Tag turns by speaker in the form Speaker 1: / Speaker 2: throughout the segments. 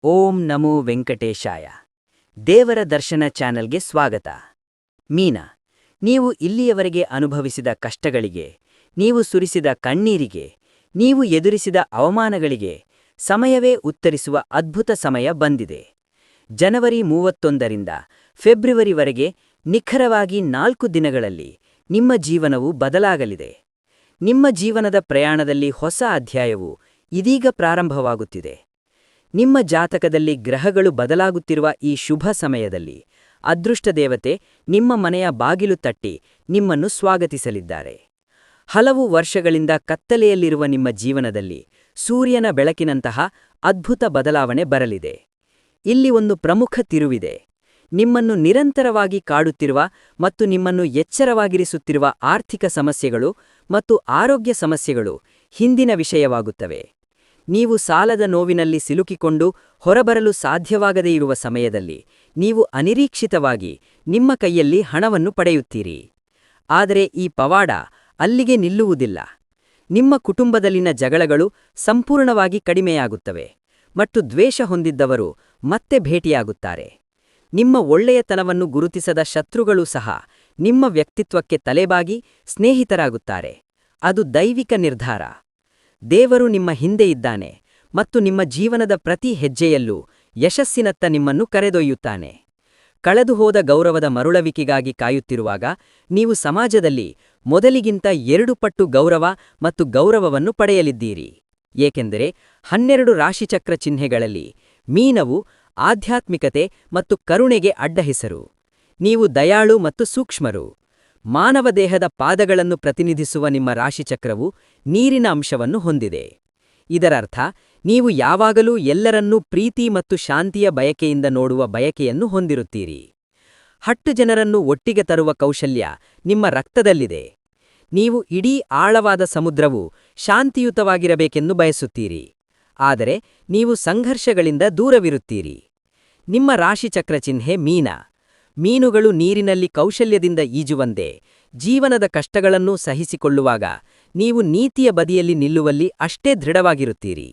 Speaker 1: ಓಂ ನಮೋ ವೆಂಕಟೇಶಾಯ. ದೇವರ ದರ್ಶನ ಚಾನೆಲ್ಗೆ ಸ್ವಾಗತ. ಮೀನ, ನೀವು ಇಲ್ಲಿಯವರೆಗೆ ಅನುಭವಿಸಿದ ಕಷ್ಟಗಳಿಗೆ, ನೀವು ಸುರಿಸಿದ ಕಣ್ಣೀರಿಗೆ, ನೀವು ಎದುರಿಸಿದ ಅವಮಾನಗಳಿಗೆ ಸಮಯವೇ ಉತ್ತರಿಸುವ ಅದ್ಭುತ ಸಮಯ ಬಂದಿದೆ. ಜನವರಿ 31ರಿಂದ ಫೆಬ್ರವರಿವರೆಗೆ ನಿಖರವಾಗಿ 4 ದಿನಗಳಲ್ಲಿ ನಿಮ್ಮ ಜೀವನವು ಬದಲಾಗಲಿದೆ. ನಿಮ್ಮ ಜೀವನದ ಪ್ರಯಾಣದಲ್ಲಿ ಹೊಸ ಅಧ್ಯಾಯವು ಇದೀಗ ಪ್ರಾರಂಭವಾಗುತ್ತಿದೆ. ನಿಮ್ಮ ಜಾತಕದಲ್ಲಿ ಗ್ರಹಗಳು ಬದಲಾಗುತ್ತಿರುವ ಈ ಶುಭ ಸಮಯದಲ್ಲಿ ಅದೃಷ್ಟ ದೇವತೆ ನಿಮ್ಮ ಮನೆಯ ಬಾಗಿಲು ತಟ್ಟಿ ನಿಮ್ಮನ್ನು ಸ್ವಾಗತಿಸಲಿದ್ದಾರೆ. ಹಲವು ವರ್ಷಗಳಿಂದ ಕತ್ತಲೆಯಲ್ಲಿರುವ ನಿಮ್ಮ ಜೀವನದಲ್ಲಿ ಸೂರ್ಯನ ಬೆಳಕಿನಂತಹ ಅದ್ಭುತ ಬದಲಾವಣೆ ಬರಲಿದೆ. ಇಲ್ಲಿ ಒಂದು ಪ್ರಮುಖ ತಿರುವಿದೆ. ನಿಮ್ಮನ್ನು ನಿರಂತರವಾಗಿ ಕಾಡುತ್ತಿರುವ ಮತ್ತು ನಿಮ್ಮನ್ನು ಎಚ್ಚರವಾಗಿರಿಸುತ್ತಿರುವ ಆರ್ಥಿಕ ಸಮಸ್ಯೆಗಳು ಮತ್ತು ಆರೋಗ್ಯ ಸಮಸ್ಯೆಗಳು ಹಿಂದಿನ ವಿಷಯವಾಗುತ್ತವೆ. ನೀವು ಸಾಲದ ನೋವಿನಲ್ಲಿ ಸಿಲುಕಿಕೊಂಡು ಹೊರಬರಲು ಸಾಧ್ಯವಾಗದೇ ಇರುವ ಸಮಯದಲ್ಲಿ ನೀವು ಅನಿರೀಕ್ಷಿತವಾಗಿ ನಿಮ್ಮ ಕೈಯಲ್ಲಿ ಹಣವನ್ನು ಪಡೆಯುತ್ತೀರಿ. ಆದರೆ ಈ ಪವಾಡ ಅಲ್ಲಿಗೆ ನಿಲ್ಲುವುದಿಲ್ಲ. ನಿಮ್ಮ ಕುಟುಂಬದಲ್ಲಿನ ಜಗಳಗಳು ಸಂಪೂರ್ಣವಾಗಿ ಕಡಿಮೆಯಾಗುತ್ತವೆ ಮತ್ತು ದ್ವೇಷ ಹೊಂದಿದ್ದವರು ಮತ್ತೆ ಭೇಟಿಯಾಗುತ್ತಾರೆ. ನಿಮ್ಮ ಒಳ್ಳೆಯತನವನ್ನು ಗುರುತಿಸದ ಶತ್ರುಗಳೂ ಸಹ ನಿಮ್ಮ ವ್ಯಕ್ತಿತ್ವಕ್ಕೆ ತಲೆಬಾಗಿ ಸ್ನೇಹಿತರಾಗುತ್ತಾರೆ. ಅದು ದೈವಿಕ ನಿರ್ಧಾರ. ದೇವರು ನಿಮ್ಮ ಹಿಂದೆ ಇದ್ದಾನೆ ಮತ್ತು ನಿಮ್ಮ ಜೀವನದ ಪ್ರತಿ ಹೆಜ್ಜೆಯಲ್ಲೂ ಯಶಸ್ಸಿನತ್ತ ನಿಮ್ಮನ್ನು ಕರೆದೊಯ್ಯುತ್ತಾನೆ. ಕಳೆದುಹೋದ ಗೌರವದ ಮರುಳವಿಕೆಗಾಗಿ ಕಾಯುತ್ತಿರುವಾಗ ನೀವು ಸಮಾಜದಲ್ಲಿ ಮೊದಲಿಗಿಂತ 2 ಪಟ್ಟು ಗೌರವ ಮತ್ತು ಗೌರವವನ್ನು ಪಡೆಯಲಿದ್ದೀರಿ. ಏಕೆಂದರೆ 12 ರಾಶಿಚಕ್ರ ಚಿಹ್ನೆಗಳಲ್ಲಿ ಮೀನವು ಆಧ್ಯಾತ್ಮಿಕತೆ ಮತ್ತು ಕರುಣೆಗೆ ಅಡ್ಡಹೆಸರು. ನೀವು ದಯಾಳು ಮತ್ತು ಸೂಕ್ಷ್ಮರು. ಮಾನವ ದೇಹದ ಪಾದಗಳನ್ನು ಪ್ರತಿನಿಧಿಸುವ ನಿಮ್ಮ ರಾಶಿಚಕ್ರವು ನೀರಿನ ಅಂಶವನ್ನು ಹೊಂದಿದೆ. ಇದರರ್ಥ ನೀವು ಯಾವಾಗಲೂ ಎಲ್ಲರನ್ನೂ ಪ್ರೀತಿ ಮತ್ತು ಶಾಂತಿಯ ಬಯಕೆಯಿಂದ ನೋಡುವ ಬಯಕೆಯನ್ನು ಹೊಂದಿರುತ್ತೀರಿ. 10 ಜನರನ್ನು ಒಟ್ಟಿಗೆ ತರುವ ಕೌಶಲ್ಯ ನಿಮ್ಮ ರಕ್ತದಲ್ಲಿದೆ. ನೀವು ಇಡೀ ಆಳವಾದ ಸಮುದ್ರವು ಶಾಂತಿಯುತವಾಗಿರಬೇಕೆಂದು ಬಯಸುತ್ತೀರಿ. ಆದರೆ ನೀವು ಸಂಘರ್ಷಗಳಿಂದ ದೂರವಿರುತ್ತೀರಿ. ನಿಮ್ಮ ರಾಶಿಚಕ್ರ ಚಿಹ್ನೆ ಮೀನ. ಮೀನುಗಳು ನೀರಿನಲ್ಲಿ ಕೌಶಲ್ಯದಿಂದ ಈಜುವಂತೆ ಜೀವನದ ಕಷ್ಟಗಳನ್ನೂ ಸಹಿಸಿಕೊಳ್ಳುವಾಗ ನೀವು ನೀತಿಯ ಬದಿಯಲ್ಲಿ ನಿಲ್ಲುವಲ್ಲಿ ಅಷ್ಟೇ ದೃಢವಾಗಿರುತ್ತೀರಿ.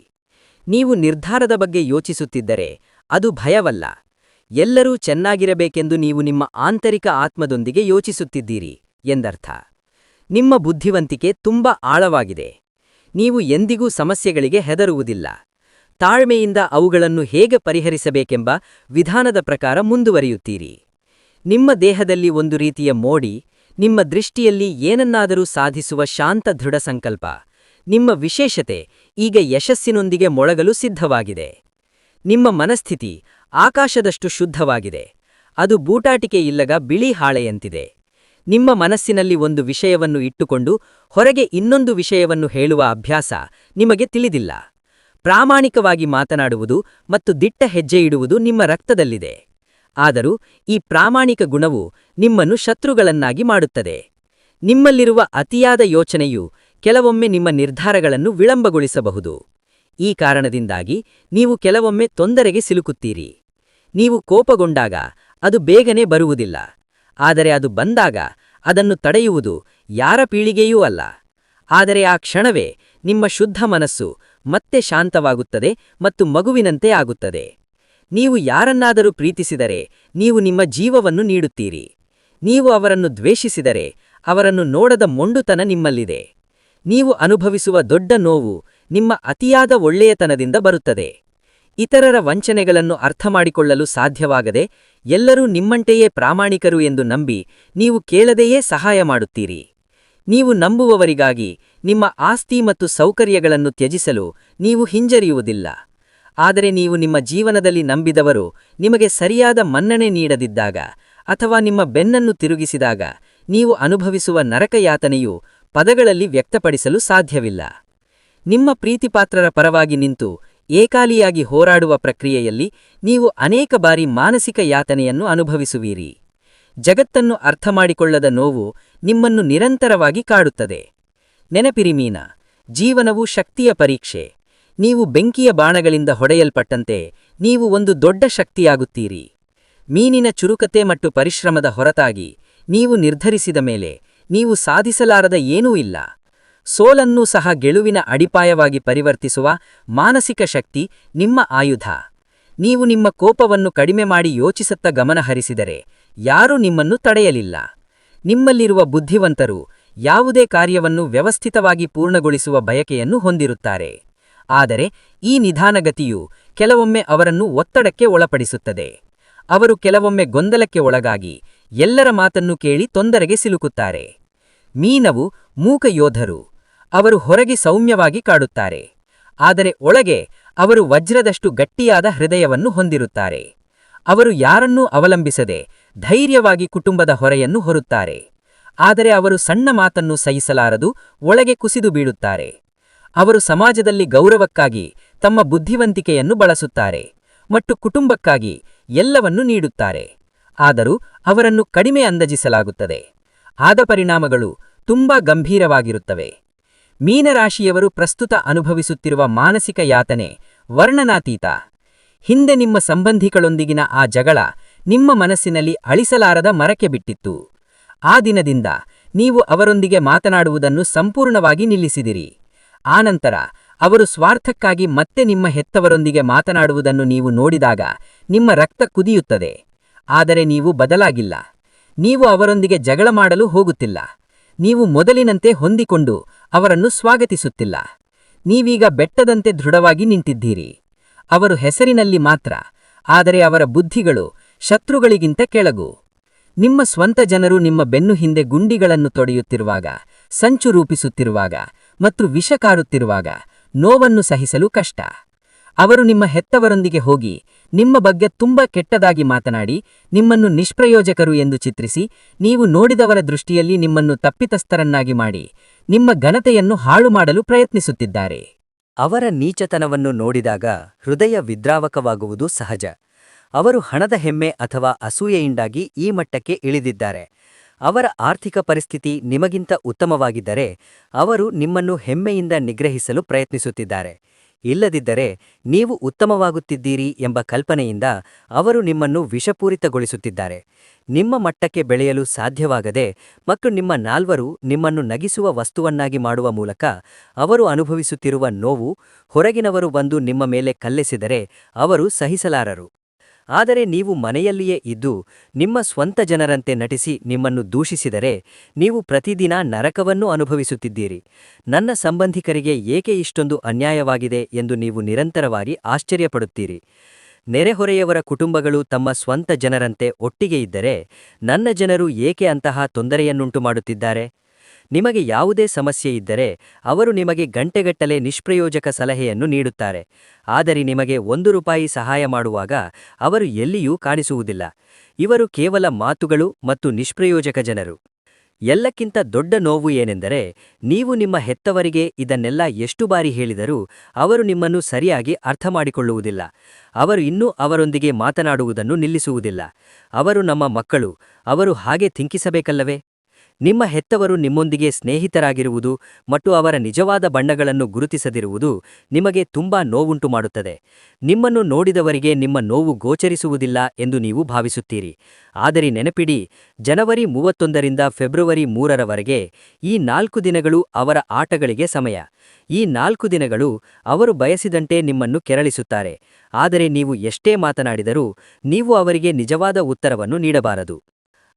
Speaker 1: ನೀವು ನಿರ್ಧಾರದ ಬಗ್ಗೆ ಯೋಚಿಸುತ್ತಿದ್ದರೆ ಅದು ಭಯವಲ್ಲ. ಎಲ್ಲರೂ ಚೆನ್ನಾಗಿರಬೇಕೆಂದು ನೀವು ನಿಮ್ಮ ಆಂತರಿಕ ಆತ್ಮದೊಂದಿಗೆ ಯೋಚಿಸುತ್ತಿದ್ದೀರಿ ಎಂದರ್ಥ. ನಿಮ್ಮ ಬುದ್ಧಿವಂತಿಕೆ ತುಂಬಾ ಆಳವಾಗಿದೆ. ನೀವು ಎಂದಿಗೂ ಸಮಸ್ಯೆಗಳಿಗೆ ಹೆದರುವುದಿಲ್ಲ. ತಾಳ್ಮೆಯಿಂದ ಅವುಗಳನ್ನು ಹೇಗೆ ಪರಿಹರಿಸಬೇಕೆಂಬ ವಿಧಾನದ ಪ್ರಕಾರ ಮುಂದುವರಿಯುತ್ತೀರಿ. ನಿಮ್ಮ ದೇಹದಲ್ಲಿ ಒಂದು ರೀತಿಯ ಮೋಡಿ, ನಿಮ್ಮ ದೃಷ್ಟಿಯಲ್ಲಿ ಏನನ್ನಾದರೂ ಸಾಧಿಸುವ ಶಾಂತ ದೃಢ ಸಂಕಲ್ಪ. ನಿಮ್ಮ ವಿಶೇಷತೆ ಈಗ ಯಶಸ್ಸಿನೊಂದಿಗೆ ಮೊಳಗಲು ಸಿದ್ಧವಾಗಿದೆ. ನಿಮ್ಮ ಮನಸ್ಥಿತಿ ಆಕಾಶದಷ್ಟು ಶುದ್ಧವಾಗಿದೆ. ಅದು ಬೂಟಾಟಿಕೆ ಇಲ್ಲದ ಬಿಳಿ ಹಾಳೆಯಂತಿದೆ. ನಿಮ್ಮ ಮನಸ್ಸಿನಲ್ಲಿ ಒಂದು ವಿಷಯವನ್ನು ಇಟ್ಟುಕೊಂಡು ಹೊರಗೆ ಇನ್ನೊಂದು ವಿಷಯವನ್ನು ಹೇಳುವ ಅಭ್ಯಾಸ ನಿಮಗೆ ತಿಳಿದಿಲ್ಲ. ಪ್ರಾಮಾಣಿಕವಾಗಿ ಮಾತನಾಡುವುದು ಮತ್ತು ದಿಟ್ಟ ಹೆಜ್ಜೆ ಇಡುವುದು ನಿಮ್ಮ ರಕ್ತದಲ್ಲಿದೆ. ಆದರೂ ಈ ಪ್ರಾಮಾಣಿಕ ಗುಣವು ನಿಮ್ಮನ್ನು ಶತ್ರುಗಳನ್ನಾಗಿ ಮಾಡುತ್ತದೆ. ನಿಮ್ಮಲ್ಲಿರುವ ಅತಿಯಾದ ಯೋಚನೆಯು ಕೆಲವೊಮ್ಮೆ ನಿಮ್ಮ ನಿರ್ಧಾರಗಳನ್ನು ವಿಳಂಬಗೊಳಿಸಬಹುದು. ಈ ಕಾರಣದಿಂದಾಗಿ ನೀವು ಕೆಲವೊಮ್ಮೆ ತೊಂದರೆಗೆ ಸಿಲುಕುತ್ತೀರಿ. ನೀವು ಕೋಪಗೊಂಡಾಗ ಅದು ಬೇಗನೆ ಬರುವುದಿಲ್ಲ. ಆದರೆ ಅದು ಬಂದಾಗ ಅದನ್ನು ತಡೆಯುವುದು ಯಾರ ಪೀಳಿಗೆಯೂ ಅಲ್ಲ. ಆದರೆ ಆ ಕ್ಷಣವೇ ನಿಮ್ಮ ಶುದ್ಧ ಮನಸ್ಸು ಮತ್ತೆ ಶಾಂತವಾಗುತ್ತದೆ ಮತ್ತು ಮಗುವಿನಂತೆ ಆಗುತ್ತದೆ. ನೀವು ಯಾರನ್ನಾದರೂ ಪ್ರೀತಿಸಿದರೆ ನೀವು ನಿಮ್ಮ ಜೀವವನ್ನು ನೀಡುತ್ತೀರಿ. ನೀವು ಅವರನ್ನು ದ್ವೇಷಿಸಿದರೆ ಅವರನ್ನು ನೋಡದ ಮೊಂಡುತನ ನಿಮ್ಮಲ್ಲಿದೆ. ನೀವು ಅನುಭವಿಸುವ ದೊಡ್ಡ ನೋವು ನಿಮ್ಮ ಅತಿಯಾದ ಒಳ್ಳೆಯತನದಿಂದ ಬರುತ್ತದೆ. ಇತರರ ವಂಚನೆಗಳನ್ನು ಅರ್ಥಮಾಡಿಕೊಳ್ಳಲು ಸಾಧ್ಯವಾಗದೆ ಎಲ್ಲರೂ ನಿಮ್ಮಂತೆಯೇ ಪ್ರಾಮಾಣಿಕರು ಎಂದು ನಂಬಿ ನೀವು ಕೇಳದೆಯೇ ಸಹಾಯ ಮಾಡುತ್ತೀರಿ. ನೀವು ನಂಬುವವರಿಗಾಗಿ ನಿಮ್ಮ ಆಸ್ತಿ ಮತ್ತು ಸೌಕರ್ಯಗಳನ್ನು ತ್ಯಜಿಸಲು ನೀವು ಹಿಂಜರಿಯುವುದಿಲ್ಲ. ಆದರೆ ನೀವು ನಿಮ್ಮ ಜೀವನದಲ್ಲಿ ನಂಬಿದವರು ನಿಮಗೆ ಸರಿಯಾದ ಮನ್ನಣೆ ನೀಡದಿದ್ದಾಗ ಅಥವಾ ನಿಮ್ಮ ಬೆನ್ನನ್ನು ತಿರುಗಿಸಿದಾಗ ನೀವು ಅನುಭವಿಸುವ ನರಕಯಾತನೆಯು ಪದಗಳಲ್ಲಿ ವ್ಯಕ್ತಪಡಿಸಲು ಸಾಧ್ಯವಿಲ್ಲ. ನಿಮ್ಮ ಪ್ರೀತಿಪಾತ್ರರ ಪರವಾಗಿ ನಿಂತು ಏಕಾಲಿಯಾಗಿ ಹೋರಾಡುವ ಪ್ರಕ್ರಿಯೆಯಲ್ಲಿ ನೀವು ಅನೇಕ ಬಾರಿ ಮಾನಸಿಕ ಯಾತನೆಯನ್ನು ಅನುಭವಿಸುವಿರಿ. ಜಗತ್ತನ್ನು ಅರ್ಥಮಾಡಿಕೊಳ್ಳದ ನೋವು ನಿಮ್ಮನ್ನು ನಿರಂತರವಾಗಿ ಕಾಡುತ್ತದೆ. ನೆನಪಿರಿ ಮೀನ, ಜೀವನವು ಶಕ್ತಿಯ ಪರೀಕ್ಷೆ. ನೀವು ಬೆಂಕಿಯ ಬಾಣಗಳಿಂದ ಹೊಡೆಯಲ್ಪಟ್ಟಂತೆ ನೀವು ಒಂದು ದೊಡ್ಡ ಶಕ್ತಿಯಾಗುತ್ತೀರಿ. ಮೀನಿನ ಚುರುಕತೆ ಮತ್ತು ಪರಿಶ್ರಮದ ಹೊರತಾಗಿ ನೀವು ನಿರ್ಧರಿಸಿದ ಮೇಲೆ ನೀವು ಸಾಧಿಸಲಾರದ ಏನೂ ಇಲ್ಲ. ಸೋಲನ್ನೂ ಸಹ ಗೆಲುವಿನ ಅಡಿಪಾಯವಾಗಿ ಪರಿವರ್ತಿಸುವ ಮಾನಸಿಕ ಶಕ್ತಿ ನಿಮ್ಮ ಆಯುಧ. ನೀವು ನಿಮ್ಮ ಕೋಪವನ್ನು ಕಡಿಮೆ ಮಾಡಿ ಯೋಚಿಸುತ್ತಾ ಗಮನಹರಿಸಿದರೆ ಯಾರೂ ನಿಮ್ಮನ್ನು ತಡೆಯಲಿಲ್ಲ. ನಿಮ್ಮಲ್ಲಿರುವ ಬುದ್ಧಿವಂತರು ಯಾವುದೇ ಕಾರ್ಯವನ್ನು ವ್ಯವಸ್ಥಿತವಾಗಿ ಪೂರ್ಣಗೊಳಿಸುವ ಬಯಕೆಯನ್ನು ಹೊಂದಿರುತ್ತಾರೆ. ಆದರೆ ಈ ನಿಧಾನಗತಿಯು ಕೆಲವೊಮ್ಮೆ ಅವರನ್ನು ಒತ್ತಡಕ್ಕೆ ಒಳಪಡಿಸುತ್ತದೆ. ಅವರು ಕೆಲವೊಮ್ಮೆ ಗೊಂದಲಕ್ಕೆ ಒಳಗಾಗಿ ಎಲ್ಲರ ಮಾತನ್ನು ಕೇಳಿ ತೊಂದರೆಗೆ ಸಿಲುಕುತ್ತಾರೆ. ಮೀನವು ಮೂಕ ಯೋಧರು. ಅವರು ಹೊರಗೆ ಸೌಮ್ಯವಾಗಿ ಕಾಡುತ್ತಾರೆ, ಆದರೆ ಒಳಗೆ ಅವರು ವಜ್ರದಷ್ಟು ಗಟ್ಟಿಯಾದ ಹೃದಯವನ್ನು ಹೊಂದಿರುತ್ತಾರೆ. ಅವರು ಯಾರನ್ನೂ ಅವಲಂಬಿಸದೆ ಧೈರ್ಯವಾಗಿ ಕುಟುಂಬದ ಹೊರೆಯನ್ನು ಹೊರುತ್ತಾರೆ. ಆದರೆ ಅವರು ಸಣ್ಣ ಮಾತನ್ನು ಸಹಿಸಲಾರದು ಒಳಗೆ ಕುಸಿದು ಬೀಳುತ್ತಾರೆ. ಅವರು ಸಮಾಜದಲ್ಲಿ ಗೌರವಕ್ಕಾಗಿ ತಮ್ಮ ಬುದ್ಧಿವಂತಿಕೆಯನ್ನು ಬಳಸುತ್ತಾರೆ ಮತ್ತು ಕುಟುಂಬಕ್ಕಾಗಿ ಎಲ್ಲವನ್ನೂ ನೀಡುತ್ತಾರೆ. ಆದರೂ ಅವರನ್ನು ಕಡಿಮೆ ಅಂದಾಜಿಸಲಾಗುತ್ತದೆ. ಆದ ಪರಿಣಾಮಗಳು ತುಂಬಾ ಗಂಭೀರವಾಗಿರುತ್ತವೆ. ಮೀನರಾಶಿಯವರು ಪ್ರಸ್ತುತ ಅನುಭವಿಸುತ್ತಿರುವ ಮಾನಸಿಕ ಯಾತನೆ ವರ್ಣನಾತೀತ. ಹಿಂದೆ ನಿಮ್ಮ ಸಂಬಂಧಿಗಳೊಂದಿಗಿನ ಆ ಜಗಳ ನಿಮ್ಮ ಮನಸ್ಸಿನಲ್ಲಿ ಅಳಿಸಲಾರದ ಮರಕೆ ಬಿಟ್ಟಿತ್ತು. ಆ ದಿನದಿಂದ ನೀವು ಅವರೊಂದಿಗೆ ಮಾತನಾಡುವುದನ್ನು ಸಂಪೂರ್ಣವಾಗಿ ನಿಲ್ಲಿಸಿದಿರಿ. ಆನಂತರ ಅವರು ಸ್ವಾರ್ಥಕ್ಕಾಗಿ ಮತ್ತೆ ನಿಮ್ಮ ಹೆತ್ತವರೊಂದಿಗೆ ಮಾತನಾಡುವುದನ್ನು ನೀವು ನೋಡಿದಾಗ ನಿಮ್ಮ ರಕ್ತ ಕುದಿಯುತ್ತದೆ. ಆದರೆ ನೀವು ಬದಲಾಗಿಲ್ಲ. ನೀವು ಅವರೊಂದಿಗೆ ಜಗಳ ಮಾಡಲು ಹೋಗುತ್ತಿಲ್ಲ. ನೀವು ಮೊದಲಿನಂತೆ ಹೊಂದಿಕೊಂಡು ಅವರನ್ನು ಸ್ವಾಗತಿಸುತ್ತಿಲ್ಲ. ನೀವೀಗ ಬೆಟ್ಟದಂತೆ ದೃಢವಾಗಿ ನಿಂತಿದ್ದೀರಿ. ಅವರು ಹೆಸರಿನಲ್ಲಿ ಮಾತ್ರ, ಆದರೆ ಅವರ ಬುದ್ಧಿಗಳು ಶತ್ರುಗಳಿಗಿಂತ ಕೆಳಗು. ನಿಮ್ಮ ಸ್ವಂತ ಜನರು ನಿಮ್ಮ ಬೆನ್ನು ಹಿಂದೆ ಗುಂಡಿಗಳನ್ನು ತೊಡೆಯುತ್ತಿರುವಾಗ, ಸಂಚು ರೂಪಿಸುತ್ತಿರುವಾಗ ಮತ್ತು ವಿಷ ಕಾರುತ್ತಿರುವಾಗ ನೋವನ್ನು ಸಹಿಸಲು ಕಷ್ಟ. ಅವರು ನಿಮ್ಮ ಹೆತ್ತವರೊಂದಿಗೆ ಹೋಗಿ ನಿಮ್ಮ ಬಗ್ಗೆ ತುಂಬಾ ಕೆಟ್ಟದಾಗಿ ಮಾತನಾಡಿ ನಿಮ್ಮನ್ನು ನಿಷ್ಪ್ರಯೋಜಕರು ಎಂದು ಚಿತ್ರಿಸಿ, ನೀವು ನೋಡಿದವರ ದೃಷ್ಟಿಯಲ್ಲಿ ನಿಮ್ಮನ್ನು ತಪ್ಪಿತಸ್ಥರನ್ನಾಗಿ ಮಾಡಿ ನಿಮ್ಮ ಘನತೆಯನ್ನು ಹಾಳು ಮಾಡಲು ಪ್ರಯತ್ನಿಸುತ್ತಿದ್ದಾರೆ.
Speaker 2: ಅವರ ನೀಚತನವನ್ನು ನೋಡಿದಾಗ ಹೃದಯ ವಿದ್ರಾವಕವಾಗುವುದು ಸಹಜ. ಅವರು ಹಣದ ಹೆಮ್ಮೆ ಅಥವಾ ಅಸೂಯೆಯಿಂದಾಗಿ ಈ ಮಟ್ಟಕ್ಕೆ ಇಳಿದಿದ್ದಾರೆ. ಅವರ ಆರ್ಥಿಕ ಪರಿಸ್ಥಿತಿ ನಿಮಗಿಂತ ಉತ್ತಮವಾಗಿದ್ದರೆ ಅವರು ನಿಮ್ಮನ್ನು ಹೆಮ್ಮೆಯಿಂದ ನಿಗ್ರಹಿಸಲು ಪ್ರಯತ್ನಿಸುತ್ತಿದ್ದಾರೆ. ಇಲ್ಲದಿದ್ದರೆ ನೀವು ಉತ್ತಮವಾಗುತ್ತಿದ್ದೀರಿ ಎಂಬ ಕಲ್ಪನೆಯಿಂದ ಅವರು ನಿಮ್ಮನ್ನು ವಿಷಪೂರಿತಗೊಳಿಸುತ್ತಿದ್ದಾರೆ. ನಿಮ್ಮ ಮಟ್ಟಕ್ಕೆ ಬೆಳೆಯಲು ಸಾಧ್ಯವಾಗದೆ ಮತ್ತು ನಿಮ್ಮ ನಾಲ್ವರು ನಿಮ್ಮನ್ನು ನಗಿಸುವ ವಸ್ತುವನ್ನಾಗಿ ಮಾಡುವ ಮೂಲಕ ಅವರು ಅನುಭವಿಸುತ್ತಿರುವ ನೋವು ಹೊರಗಿನವರು ಬಂದು ನಿಮ್ಮ ಮೇಲೆ ಕಲ್ಲೆಸೆದರೆ ಅವರು ಸಹಿಸಲಾರರು. ಆದರೆ ನೀವು ಮನೆಯಲ್ಲಿಯೇ ಇದ್ದು ನಿಮ್ಮ ಸ್ವಂತ ಜನರಂತೆ ನಟಿಸಿ ನಿಮ್ಮನ್ನು ದೂಷಿಸಿದರೆ ನೀವು ಪ್ರತಿದಿನ ನರಕವನ್ನು ಅನುಭವಿಸುತ್ತಿದ್ದೀರಿ. ನನ್ನ ಸಂಬಂಧಿಕರಿಗೆ ಏಕೆ ಇಷ್ಟೊಂದು ಅನ್ಯಾಯವಾಗಿದೆ ಎಂದು ನೀವು ನಿರಂತರವಾಗಿ ಆಶ್ಚರ್ಯಪಡುತ್ತೀರಿ. ನೆರೆಹೊರೆಯವರ ಕುಟುಂಬಗಳು ತಮ್ಮ ಸ್ವಂತ ಜನರಂತೆ ಒಟ್ಟಿಗೆ ಇದ್ದರೆ ನನ್ನ ಜನರು ಏಕೆ ಅಂತಹ ತೊಂದರೆಯನ್ನುಂಟು ಮಾಡುತ್ತಿದ್ದಾರೆ? ನಿಮಗೆ ಯಾವುದೇ ಸಮಸ್ಯೆ ಇದ್ದರೆ ಅವರು ನಿಮಗೆ ಗಂಟೆಗಟ್ಟಲೆ ನಿಷ್ಪ್ರಯೋಜಕ ಸಲಹೆಯನ್ನು ನೀಡುತ್ತಾರೆ. ಆದರೆ ನಿಮಗೆ ₹1 ಸಹಾಯ ಮಾಡುವಾಗ ಅವರು ಎಲ್ಲಿಯೂ ಕಾಣಿಸುವುದಿಲ್ಲ. ಇವರು ಕೇವಲ ಮಾತುಗಳು ಮತ್ತು ನಿಷ್ಪ್ರಯೋಜಕ ಜನರು. ಎಲ್ಲಕ್ಕಿಂತ ದೊಡ್ಡ ನೋವು ಏನೆಂದರೆ ನೀವು ನಿಮ್ಮ ಹೆತ್ತವರಿಗೆ ಇದನ್ನೆಲ್ಲ ಎಷ್ಟು ಬಾರಿ ಹೇಳಿದರೂ ಅವರು ನಿಮ್ಮನ್ನು ಸರಿಯಾಗಿ ಅರ್ಥಮಾಡಿಕೊಳ್ಳುವುದಿಲ್ಲ. ಅವರು ಇನ್ನೂ ಅವರೊಂದಿಗೆ ಮಾತನಾಡುವುದನ್ನು ನಿಲ್ಲಿಸುವುದಿಲ್ಲ. ಅವರು ನಮ್ಮ ಮಕ್ಕಳು, ಅವರು ಹಾಗೆ ಥಿಂಕಿಸಬೇಕಲ್ಲವೇ? ನಿಮ್ಮ ಹೆತ್ತವರು ನಿಮ್ಮೊಂದಿಗೆ ಸ್ನೇಹಿತರಾಗಿರುವುದು ಮತ್ತು ಅವರ ನಿಜವಾದ ಬಣ್ಣಗಳನ್ನು ಗುರುತಿಸದಿರುವುದು ನಿಮಗೆ ತುಂಬಾ ನೋವುಂಟು ಮಾಡುತ್ತದೆ. ನಿಮ್ಮನ್ನು ನೋಡಿದವರಿಗೆ ನಿಮ್ಮ ನೋವು ಗೋಚರಿಸುವುದಿಲ್ಲ ಎಂದು ನೀವು ಭಾವಿಸುತ್ತೀರಿ. ಆದರೆ ನೆನಪಿಡಿ, ಜನವರಿ 31ರಿಂದ ಫೆಬ್ರವರಿ 3ರವರೆಗೆ ಈ 4 ದಿನಗಳು ಅವರ ಆಟಗಳಿಗೆ ಸಮಯ. ಈ 4 ದಿನಗಳು ಅವರು ಬಯಸಿದಂತೆ ನಿಮ್ಮನ್ನು ಕೆರಳಿಸುತ್ತಾರೆ. ಆದರೆ ನೀವು ಎಷ್ಟೇ ಮಾತನಾಡಿದರೂ ನೀವು ಅವರಿಗೆ ನಿಜವಾದ ಉತ್ತರವನ್ನು ನೀಡಬಾರದು.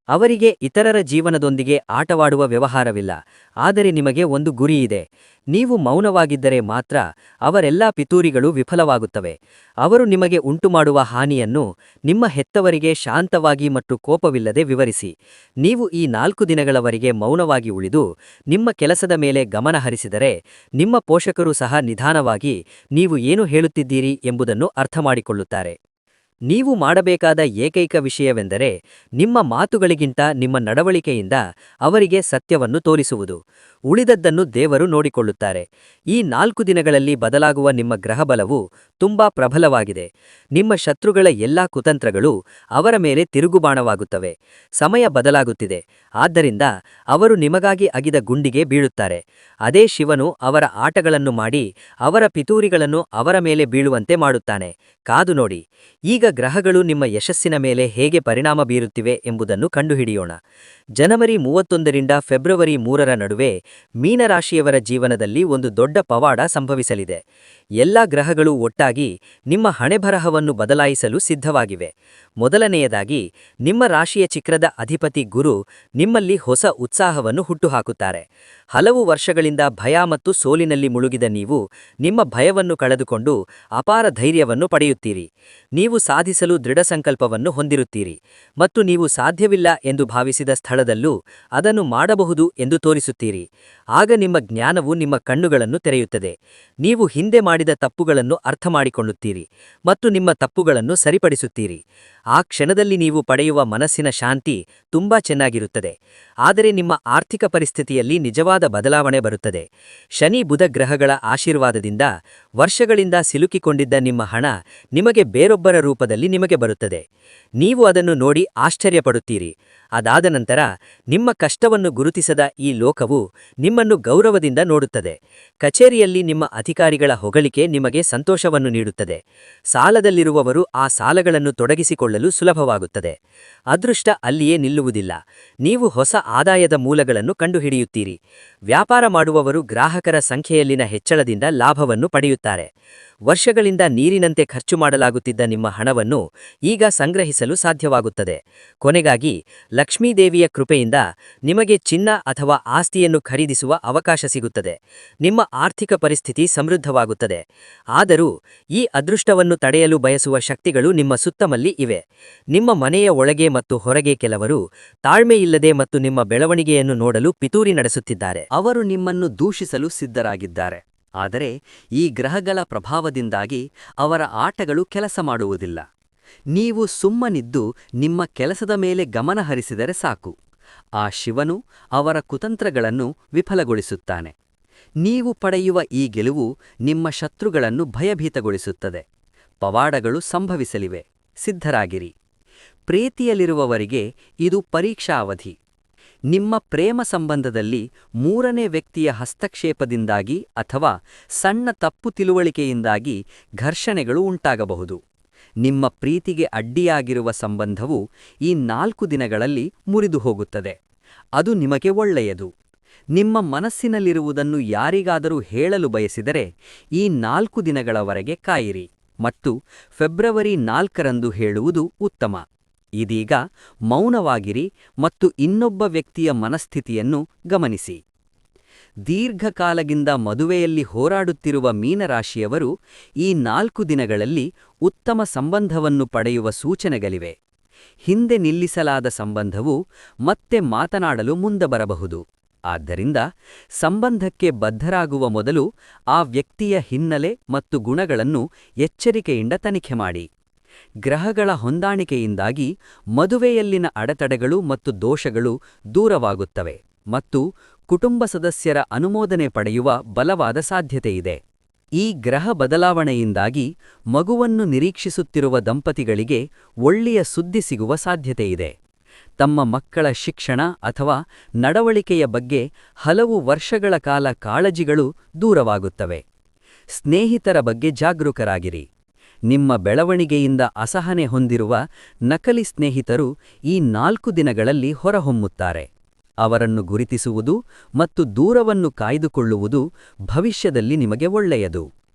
Speaker 2: ಅವರಿಗೆ ಇತರರ ಜೀವನದೊಂದಿಗೆ ಆಟವಾಡುವ ವ್ಯವಹಾರವಿಲ್ಲ. ಆದರೆ ನಿಮಗೆ ಒಂದು ಗುರಿಯಿದೆ. ನೀವು ಮೌನವಾಗಿದ್ದರೆ ಮಾತ್ರ ಅವರೆಲ್ಲಾ ಪಿತೂರಿಗಳು ವಿಫಲವಾಗುತ್ತವೆ. ಅವರು ನಿಮಗೆ ಉಂಟುಮಾಡುವ ಹಾನಿಯನ್ನು ನಿಮ್ಮ ಹೆತ್ತವರಿಗೆ ಶಾಂತವಾಗಿ ಮತ್ತು ಕೋಪವಿಲ್ಲದೆ ವಿವರಿಸಿ. ನೀವು ಈ 4 ದಿನಗಳವರೆಗೆ ಮೌನವಾಗಿ ಉಳಿದು ನಿಮ್ಮ ಕೆಲಸದ ಮೇಲೆ ಗಮನ ಹರಿಸಿದರೆ ನಿಮ್ಮ ಪೋಷಕರು ಸಹ ನಿಧಾನವಾಗಿ ನೀವು ಏನು ಹೇಳುತ್ತಿದ್ದೀರಿ ಎಂಬುದನ್ನು ಅರ್ಥಮಾಡಿಕೊಳ್ಳುತ್ತಾರೆ. ನೀವು ಮಾಡಬೇಕಾದ ಏಕೈಕ ವಿಷಯವೆಂದರೆ ನಿಮ್ಮ ಮಾತುಗಳಿಗಿಂತ ನಿಮ್ಮ ನಡವಳಿಕೆಯಿಂದ ಅವರಿಗೆ ಸತ್ಯವನ್ನು ತೋರಿಸುವುದು. ಉಳಿದದ್ದನ್ನು ದೇವರು ನೋಡಿಕೊಳ್ಳುತ್ತಾರೆ. ಈ 4 ದಿನಗಳಲ್ಲಿ ಬದಲಾಗುವ ನಿಮ್ಮ ಗ್ರಹಬಲವು ತುಂಬಾ ಪ್ರಬಲವಾಗಿದೆ. ನಿಮ್ಮ ಶತ್ರುಗಳ ಎಲ್ಲಾ ಕುತಂತ್ರಗಳು ಅವರ ಮೇಲೆ ತಿರುಗುಬಾಣವಾಗುತ್ತವೆ. ಸಮಯ ಬದಲಾಗುತ್ತಿದೆ. ಆದ್ದರಿಂದ ಅವರು ನಿಮಗಾಗಿ ಅಗಿದ ಗುಂಡಿಗೆ ಬೀಳುತ್ತಾರೆ. ಅದೇ ಶಿವನು ಅವರ ಆಟಗಳನ್ನು ಮಾಡಿ ಅವರ ಪಿತೂರಿಗಳನ್ನು ಅವರ ಮೇಲೆ ಬೀಳುವಂತೆ ಮಾಡುತ್ತಾನೆ. ಕಾದು ನೋಡಿ. ಈಗ ಗ್ರಹಗಳು ನಿಮ್ಮ ಯಶಸ್ಸಿನ ಮೇಲೆ ಹೇಗೆ ಪರಿಣಾಮ ಬೀರುತ್ತಿವೆ ಎಂಬುದನ್ನು ಕಂಡುಹಿಡಿಯೋಣ. ಜನವರಿ 31ರಿಂದ ಫೆಬ್ರವರಿ 3ರ ನಡುವೆ ಮೀನರಾಶಿಯವರ ಜೀವನದಲ್ಲಿ ಒಂದು ದೊಡ್ಡ ಪವಾಡ ಸಂಭವಿಸಲಿದೆ. ಎಲ್ಲ ಗ್ರಹಗಳು ಒಟ್ಟಾಗಿ ನಿಮ್ಮ ಹಣೆಬರಹವನ್ನು ಬದಲಾಯಿಸಲು ಸಿದ್ಧವಾಗಿವೆ. ಮೊದಲನೆಯದಾಗಿ, ನಿಮ್ಮ ರಾಶಿಯ ಚಕ್ರದ ಅಧಿಪತಿ ಗುರು ನಿಮ್ಮಲ್ಲಿ ಹೊಸ ಉತ್ಸಾಹವನ್ನು ಹುಟ್ಟುಹಾಕುತ್ತಾರೆ. ಹಲವು ವರ್ಷಗಳಿಂದ ಭಯ ಮತ್ತು ಸೋಲಿನಲ್ಲಿ ಮುಳುಗಿದ ನೀವು ನಿಮ್ಮ ಭಯವನ್ನು ಕಳೆದುಕೊಂಡು ಅಪಾರ ಧೈರ್ಯವನ್ನು ಪಡೆಯುತ್ತೀರಿ. ನೀವು ಸಾಧಿಸಲು ದೃಢಸಂಕಲ್ಪವನ್ನು ಹೊಂದಿರುತ್ತೀರಿ ಮತ್ತು ನೀವು ಸಾಧ್ಯವಿಲ್ಲ ಎಂದು ಭಾವಿಸಿದ ಸ್ಥಳದಲ್ಲೂ ಅದನ್ನು ಮಾಡಬಹುದು ಎಂದು ತೋರಿಸುತ್ತೀರಿ. ಆಗ ನಿಮ್ಮ ಜ್ಞಾನವು ನಿಮ್ಮ ಕಣ್ಣುಗಳನ್ನು ತೆರೆಯುತ್ತದೆ. ನೀವು ಹಿಂದೆ ಮಾಡಿದ ತಪ್ಪುಗಳನ್ನು ಅರ್ಥಮಾಡಿಕೊಳ್ಳುತ್ತೀರಿ ಮತ್ತು ನಿಮ್ಮ ತಪ್ಪುಗಳನ್ನು ಸರಿಪಡಿಸುತ್ತೀರಿ. ಆ ಕ್ಷಣದಲ್ಲಿ ನೀವು ಪಡೆಯುವ ಮನಸ್ಸಿನ ಶಾಂತಿ ತುಂಬಾ ಚೆನ್ನಾಗಿರುತ್ತದೆ. ಆದರೆ ನಿಮ್ಮ ಆರ್ಥಿಕ ಪರಿಸ್ಥಿತಿಯಲ್ಲಿ ನಿಜವಾದ ಬದಲಾವಣೆ ಬರುತ್ತದೆ. ಶನಿ ಬುಧ ಗ್ರಹಗಳ ಆಶೀರ್ವಾದದಿಂದ ವರ್ಷಗಳಿಂದ ಸಿಲುಕಿಕೊಂಡಿದ್ದ ನಿಮ್ಮ ಹಣ ನಿಮಗೆ ಬೇರೊಬ್ಬರ ರೂಪದಲ್ಲಿ ನಿಮಗೆ ಬರುತ್ತದೆ. ನೀವು ಅದನ್ನು ನೋಡಿ ಆಶ್ಚರ್ಯಪಡುತ್ತೀರಿ. ಅದಾದ ನಂತರ ನಿಮ್ಮ ಕಷ್ಟವನ್ನು ಗುರುತಿಸದ ಈ ಲೋಕವು ನಿಮ್ಮನ್ನು ಗೌರವದಿಂದ ನೋಡುತ್ತದೆ. ಕಚೇರಿಯಲ್ಲಿ ನಿಮ್ಮ ಅಧಿಕಾರಿಗಳ ಹೊಗಳಿಕೆ ನಿಮಗೆ ಸಂತೋಷವನ್ನು ನೀಡುತ್ತದೆ. ಸಾಲದಲ್ಲಿರುವವರು ಆ ಸಾಲಗಳನ್ನು ತೊಡಗಿಸಿಕೊಳ್ಳಲು ಸುಲಭವಾಗುತ್ತದೆ. ಅದೃಷ್ಟ ಅಲ್ಲಿಯೇ ನಿಲ್ಲುವುದಿಲ್ಲ. ನೀವು ಹೊಸ ಆದಾಯದ ಮೂಲಗಳನ್ನು ಕಂಡುಹಿಡಿಯುತ್ತೀರಿ. ವ್ಯಾಪಾರ ಮಾಡುವವರು ಗ್ರಾಹಕರ ಸಂಖ್ಯೆಯಲ್ಲಿನ ಹೆಚ್ಚಳದಿಂದ ಲಾಭವನ್ನು ಪಡೆಯುತ್ತಾರೆ. ವರ್ಷಗಳಿಂದ ನೀರಿನಂತೆ ಖರ್ಚು ಮಾಡಲಾಗುತ್ತಿದ್ದ ನಿಮ್ಮ ಹಣವನ್ನು ಈಗ ಸಂಗ್ರಹಿಸಲು ಸಾಧ್ಯವಾಗುತ್ತದೆ. ಕೊನೆಗಾಗಿ, ಲಕ್ಷ್ಮೀದೇವಿಯ ಕೃಪೆಯಿಂದ ನಿಮಗೆ ಚಿನ್ನ ಅಥವಾ ಆಸ್ತಿಯನ್ನು ಖರೀದಿಸುವ ಅವಕಾಶ ಸಿಗುತ್ತದೆ. ನಿಮ್ಮ ಆರ್ಥಿಕ ಪರಿಸ್ಥಿತಿ ಸಮೃದ್ಧವಾಗುತ್ತದೆ. ಆದರೂ ಈ ಅದೃಷ್ಟವನ್ನು ತಡೆಯಲು ಬಯಸುವ ಶಕ್ತಿಗಳು ನಿಮ್ಮ ಸುತ್ತಮಲ್ಲಿ ಇವೆ. ನಿಮ್ಮ ಮನೆಯ ಒಳಗೆ ಮತ್ತು ಹೊರಗೆ ಕೆಲವರು ತಾಳ್ಮೆಯಿಲ್ಲದೆ ಮತ್ತು ನಿಮ್ಮ ಬೆಳವಣಿಗೆಯನ್ನು ನೋಡಲು ಪಿತೂರಿ ನಡೆಸುತ್ತಿದ್ದಾರೆ.
Speaker 1: ಅವರು ನಿಮ್ಮನ್ನು ದೂಷಿಸಲು ಸಿದ್ಧರಾಗಿದ್ದಾರೆ. ಆದರೆ ಈ ಗ್ರಹಗಳ ಪ್ರಭಾವದಿಂದಾಗಿ ಅವರ ಆಟಗಳು ಕೆಲಸ ಮಾಡುವುದಿಲ್ಲ. ನೀವು ಸುಮ್ಮನಿದ್ದು ನಿಮ್ಮ ಕೆಲಸದ ಮೇಲೆ ಗಮನ ಹರಿಸಿದರೆ ಸಾಕು. ಆ ಶಿವನು ಅವರ ಕುತಂತ್ರಗಳನ್ನು ವಿಫಲಗೊಳಿಸುತ್ತಾನೆ. ನೀವು ಪಡೆಯುವ ಈ ಗೆಲುವು ನಿಮ್ಮ ಶತ್ರುಗಳನ್ನು ಭಯಭೀತಗೊಳಿಸುತ್ತದೆ. ಪವಾಡಗಳು ಸಂಭವಿಸಲಿವೆ. ಸಿದ್ಧರಾಗಿರಿ. ಪ್ರೀತಿಯಲ್ಲಿರುವವರಿಗೆ ಇದು ಪರೀಕ್ಷಾ ಅವಧಿ. ನಿಮ್ಮ ಪ್ರೇಮ ಸಂಬಂಧದಲ್ಲಿ ಮೂರನೇ ವ್ಯಕ್ತಿಯ ಹಸ್ತಕ್ಷೇಪದಿಂದಾಗಿ ಅಥವಾ ಸಣ್ಣ ತಪ್ಪು ತಿಳುವಳಿಕೆಯಿಂದಾಗಿ ಘರ್ಷಣೆಗಳು ಉಂಟಾಗಬಹುದು. ನಿಮ್ಮ ಪ್ರೀತಿಗೆ ಅಡ್ಡಿಯಾಗಿರುವ ಸಂಬಂಧವು ಈ 4 ದಿನಗಳಲ್ಲಿ ಮುರಿದು ಹೋಗುತ್ತದೆ. ಅದು ನಿಮಗೆ ಒಳ್ಳೆಯದು. ನಿಮ್ಮ ಮನಸ್ಸಿನಲ್ಲಿರುವುದನ್ನು ಯಾರಿಗಾದರೂ ಹೇಳಲು ಬಯಸಿದರೆ ಈ 4 ದಿನಗಳವರೆಗೆ ಕಾಯಿರಿ ಮತ್ತು ಫೆಬ್ರವರಿ 4ರಂದು ಹೇಳುವುದು ಉತ್ತಮ. ಇದೀಗ ಮೌನವಾಗಿರಿ ಮತ್ತು ಇನ್ನೊಬ್ಬ ವ್ಯಕ್ತಿಯ ಮನಸ್ಥಿತಿಯನ್ನು ಗಮನಿಸಿ. ದೀರ್ಘಕಾಲದಿಂದ ಮದುವೆಯಲ್ಲಿ ಹೋರಾಡುತ್ತಿರುವ ಮೀನರಾಶಿಯವರು ಈ 4 ದಿನಗಳಲ್ಲಿ ಉತ್ತಮ ಸಂಬಂಧವನ್ನು ಪಡೆಯುವ ಸೂಚನೆಗಳಿವೆ. ಹಿಂದೆ ನಿಲ್ಲಿಸಲಾದ ಸಂಬಂಧವು ಮತ್ತೆ ಮಾತನಾಡಲು ಮುಂದೆ ಬರಬಹುದು. ಆದ್ದರಿಂದ ಸಂಬಂಧಕ್ಕೆ ಬದ್ಧರಾಗುವ ಮೊದಲು ಆ ವ್ಯಕ್ತಿಯ ಹಿನ್ನೆಲೆ ಮತ್ತು ಗುಣಗಳನ್ನು ಎಚ್ಚರಿಕೆಯಿಂದ ತನಿಖೆ ಮಾಡಿ. ಗ್ರಹಗಳ ಹೊಂದಾಣಿಕೆಯಿಂದಾಗಿ ಮದುವೆಯಲ್ಲಿನ ಅಡೆತಡೆಗಳು ಮತ್ತು ದೋಷಗಳು ದೂರವಾಗುತ್ತವೆ ಮತ್ತು ಕುಟುಂಬ ಸದಸ್ಯರ ಅನುಮೋದನೆ ಪಡೆಯುವ ಬಲವಾದ ಸಾಧ್ಯತೆಯಿದೆ. ಈ ಗ್ರಹ ಬದಲಾವಣೆಯಿಂದಾಗಿ ಮಗುವನ್ನು ನಿರೀಕ್ಷಿಸುತ್ತಿರುವ ದಂಪತಿಗಳಿಗೆ ಒಳ್ಳೆಯ ಸುದ್ದಿ ಸಿಗುವ ಸಾಧ್ಯತೆಯಿದೆ. ತಮ್ಮ ಮಕ್ಕಳ ಶಿಕ್ಷಣ ಅಥವಾ ನಡವಳಿಕೆಯ ಬಗ್ಗೆ ಹಲವು ವರ್ಷಗಳ ಕಾಲ ಕಾಳಜಿಗಳು ದೂರವಾಗುತ್ತವೆ. ಸ್ನೇಹಿತರ ಬಗ್ಗೆ ಜಾಗರೂಕರಾಗಿರಿ. ನಿಮ್ಮ ಬೆಳವಣಿಗೆಯಿಂದ ಅಸಹನೆ ಹೊಂದಿರುವ ನಕಲಿ ಸ್ನೇಹಿತರು ಈ 4 ದಿನಗಳಲ್ಲಿ ಹೊರಹೊಮ್ಮುತ್ತಾರೆ. ಅವರನ್ನು ಗುರುತಿಸುವುದು ಮತ್ತು ದೂರವನ್ನು ಕಾಯ್ದುಕೊಳ್ಳುವುದು ಭವಿಷ್ಯದಲ್ಲಿ ನಿಮಗೆ ಒಳ್ಳೆಯದು.